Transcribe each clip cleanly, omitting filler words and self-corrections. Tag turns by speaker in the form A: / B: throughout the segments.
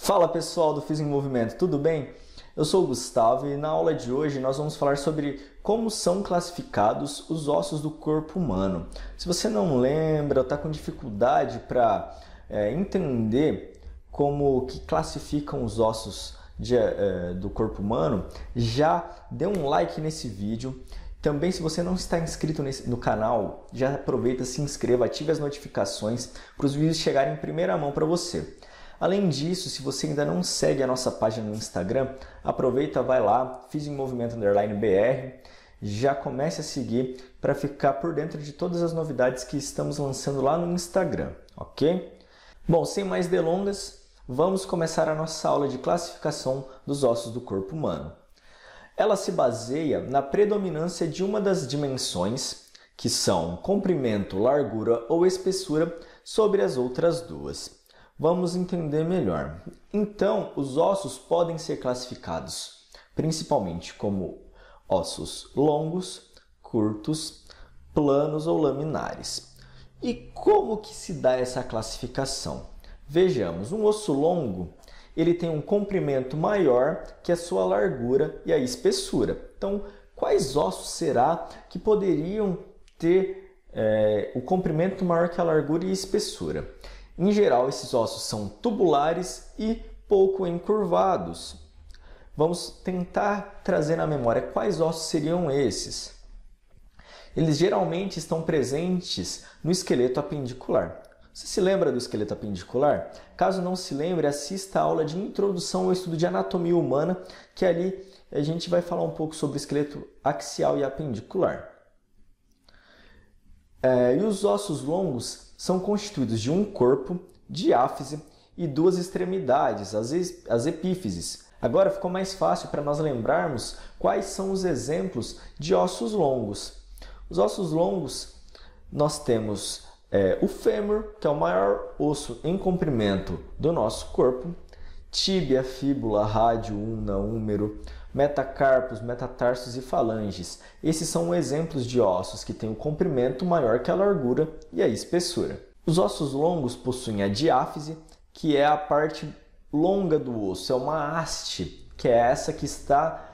A: Fala pessoal do Física em Movimento, tudo bem? Eu sou o Gustavo e na aula de hoje nós vamos falar sobre como são classificados os ossos do corpo humano. Se você não lembra ou está com dificuldade para entender como que classificam os ossos do corpo humano, já dê um like nesse vídeo. Também, se você não está inscrito no canal, já aproveita, se inscreva, ative as notificações para os vídeos chegarem em primeira mão para você. Além disso, se você ainda não segue a nossa página no Instagram, aproveita, vai lá, Física em Movimento _BR, já comece a seguir para ficar por dentro de todas as novidades que estamos lançando lá no Instagram, ok? Bom, sem mais delongas, vamos começar a nossa aula de classificação dos ossos do corpo humano. Ela se baseia na predominância de uma das dimensões, que são comprimento, largura ou espessura, sobre as outras duas. Vamos entender melhor. Então, os ossos podem ser classificados principalmente como ossos longos, curtos, planos ou laminares. E como que se dá essa classificação? Vejamos, um osso longo, ele tem um comprimento maior que a sua largura e a espessura. Então, quais ossos será que poderiam ter o comprimento maior que a largura e a espessura? Em geral, esses ossos são tubulares e pouco encurvados. Vamos tentar trazer na memória quais ossos seriam esses. Eles geralmente estão presentes no esqueleto apendicular. Você se lembra do esqueleto apendicular? Caso não se lembre, assista a aula de introdução ao estudo de anatomia humana, que ali a gente vai falar um pouco sobre o esqueleto axial e apendicular. E os ossos longos são constituídos de um corpo, diáfise e duas extremidades, as epífises. Agora ficou mais fácil para nós lembrarmos quais são os exemplos de ossos longos. Os ossos longos, nós temos o fêmur, que é o maior osso em comprimento do nosso corpo, tíbia, fíbula, rádio, ulna, húmero, metacarpos, metatarsos e falanges. Esses são exemplos de ossos que têm o comprimento maior que a largura e a espessura. Os ossos longos possuem a diáfise, que é a parte longa do osso, é uma haste, que é essa que está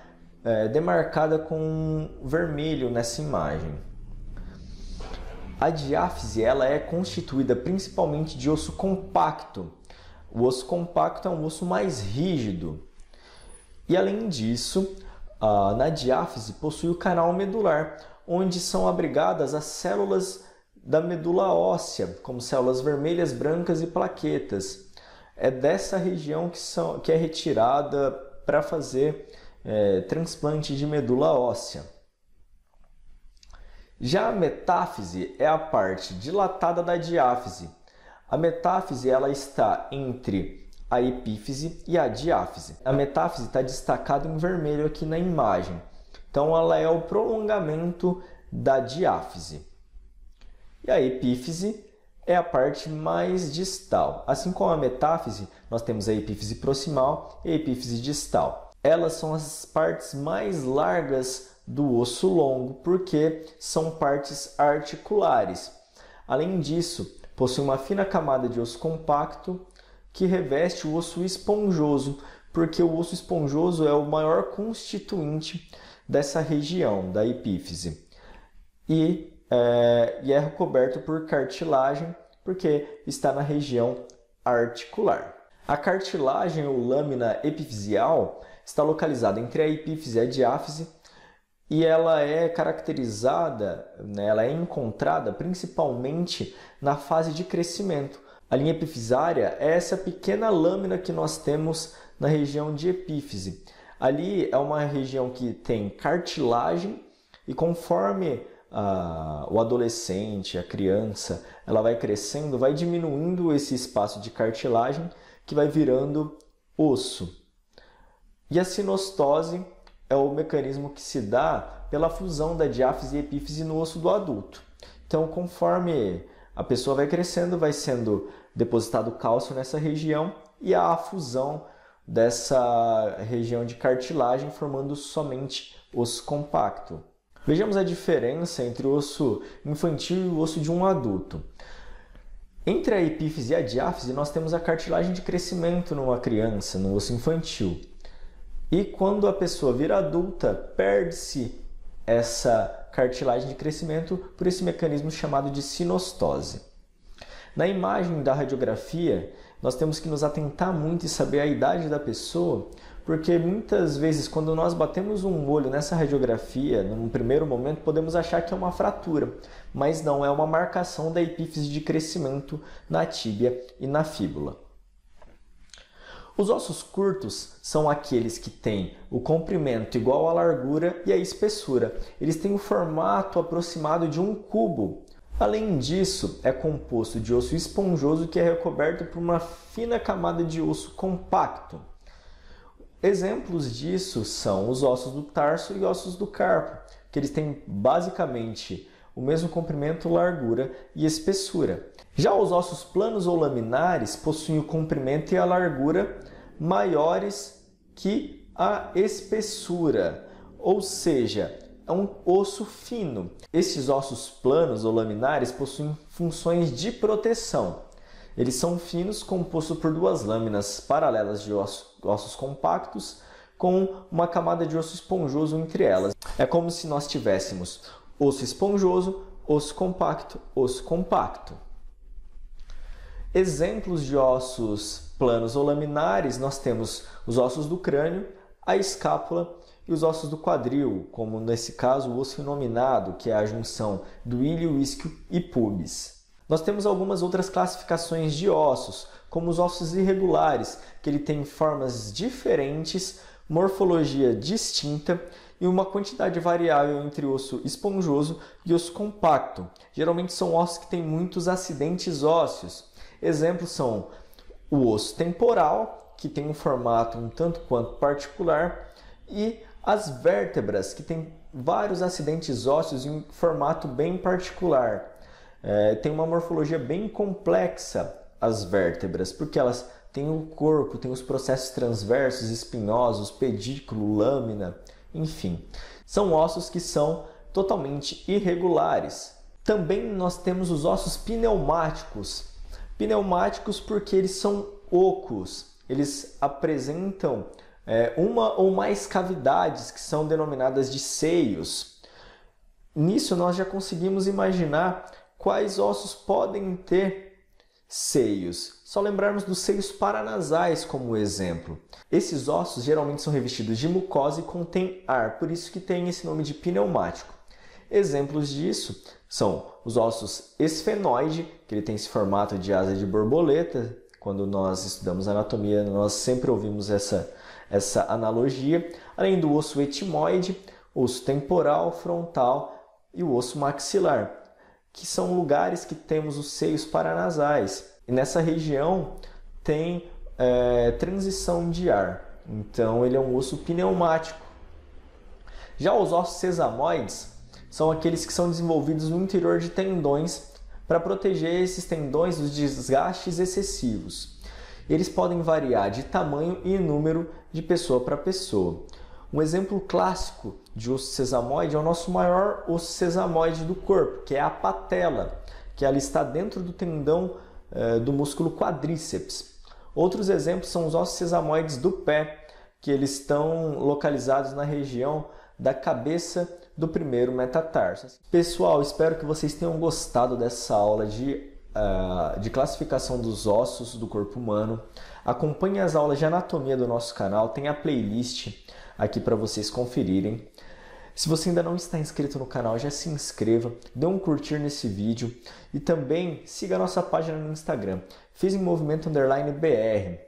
A: demarcada com vermelho nessa imagem. A diáfise ela é constituída principalmente de osso compacto. O osso compacto é um osso mais rígido. E além disso, na diáfise possui o canal medular, onde são abrigadas as células da medula óssea, como células vermelhas, brancas e plaquetas. É dessa região que é retirada para fazer transplante de medula óssea. Já a metáfise é a parte dilatada da diáfise. A metáfise ela está entre a epífise e a diáfise. A metáfise está destacada em vermelho aqui na imagem. Então, ela é o prolongamento da diáfise. E a epífise é a parte mais distal. Assim como a metáfise, nós temos a epífise proximal e a epífise distal. Elas são as partes mais largas do osso longo, porque são partes articulares. Além disso, possui uma fina camada de osso compacto que reveste o osso esponjoso, porque o osso esponjoso é o maior constituinte dessa região da epífise. E é recoberto por cartilagem, porque está na região articular. A cartilagem ou lâmina epifisial está localizada entre a epífise e a diáfise, e ela é caracterizada, ela é encontrada principalmente na fase de crescimento. A linha epifisária é essa pequena lâmina que nós temos na região de epífise. Ali é uma região que tem cartilagem e conforme o adolescente, a criança, ela vai crescendo, vai diminuindo esse espaço de cartilagem que vai virando osso. E a sinostose é o mecanismo que se dá pela fusão da diáfise e epífise no osso do adulto. Então, conforme a pessoa vai crescendo, vai sendo depositado cálcio nessa região e há a fusão dessa região de cartilagem formando somente osso compacto. Vejamos a diferença entre o osso infantil e o osso de um adulto. Entre a epífise e a diáfise, nós temos a cartilagem de crescimento numa criança, no osso infantil. E quando a pessoa vira adulta, perde-se essa cartilagem de crescimento por esse mecanismo chamado de sinostose. Na imagem da radiografia, nós temos que nos atentar muito e saber a idade da pessoa, porque muitas vezes quando nós batemos um olho nessa radiografia, num primeiro momento, podemos achar que é uma fratura, mas não, é uma marcação da epífise de crescimento na tíbia e na fíbula. Os ossos curtos são aqueles que têm o comprimento igual à largura e à espessura. Eles têm o formato aproximado de um cubo. Além disso, é composto de osso esponjoso que é recoberto por uma fina camada de osso compacto. Exemplos disso são os ossos do tarso e ossos do carpo, que eles têm basicamente o mesmo comprimento, largura e espessura. Já os ossos planos ou laminares possuem o comprimento e a largura maiores que a espessura, ou seja, é um osso fino. Esses ossos planos ou laminares possuem funções de proteção. Eles são finos, compostos por duas lâminas paralelas de ossos compactos, com uma camada de osso esponjoso entre elas. É como se nós tivéssemos osso esponjoso, osso compacto, osso compacto. Exemplos de ossos planos ou laminares, nós temos os ossos do crânio, a escápula e os ossos do quadril, como nesse caso o osso inominado, que é a junção do ilho, isquio e pubis. Nós temos algumas outras classificações de ossos, como os ossos irregulares, que ele tem formas diferentes, morfologia distinta e uma quantidade variável entre osso esponjoso e osso compacto. Geralmente são ossos que têm muitos acidentes ósseos. Exemplos são o osso temporal, que tem um formato um tanto quanto particular, e as vértebras, que têm vários acidentes ósseos em um formato bem particular. Tem uma morfologia bem complexa as vértebras, porque elas têm o corpo, têm os processos transversos, espinhosos, pedículo, lâmina, enfim. São ossos que são totalmente irregulares. Também nós temos os ossos pneumáticos. Pneumáticos porque eles são ocos, eles apresentam uma ou mais cavidades que são denominadas de seios. Nisso nós já conseguimos imaginar quais ossos podem ter seios. Só lembrarmos dos seios paranasais como exemplo. Esses ossos geralmente são revestidos de mucosa e contêm ar, por isso que tem esse nome de pneumático. Exemplos disso são os ossos esfenoide, que ele tem esse formato de asa de borboleta. Quando nós estudamos anatomia, nós sempre ouvimos essa analogia. Além do osso etimoide, osso temporal, frontal e o osso maxilar, que são lugares que temos os seios paranasais. E nessa região tem transição de ar, então ele é um osso pneumático. Já os ossos sesamoides são aqueles que são desenvolvidos no interior de tendões para proteger esses tendões dos desgastes excessivos. Eles podem variar de tamanho e número de pessoa para pessoa. Um exemplo clássico de osso sesamoide é o nosso maior osso sesamoide do corpo, que é a patela, que ela está dentro do tendão do músculo quadríceps. Outros exemplos são os ossos sesamoides do pé, que eles estão localizados na região da cabeça do primeiro metatarso. Pessoal, espero que vocês tenham gostado dessa aula de classificação dos ossos do corpo humano. Acompanhe as aulas de anatomia do nosso canal, tem a playlist aqui para vocês conferirem. Se você ainda não está inscrito no canal, já se inscreva, dê um curtir nesse vídeo e também siga a nossa página no Instagram, Física em Movimento _BR.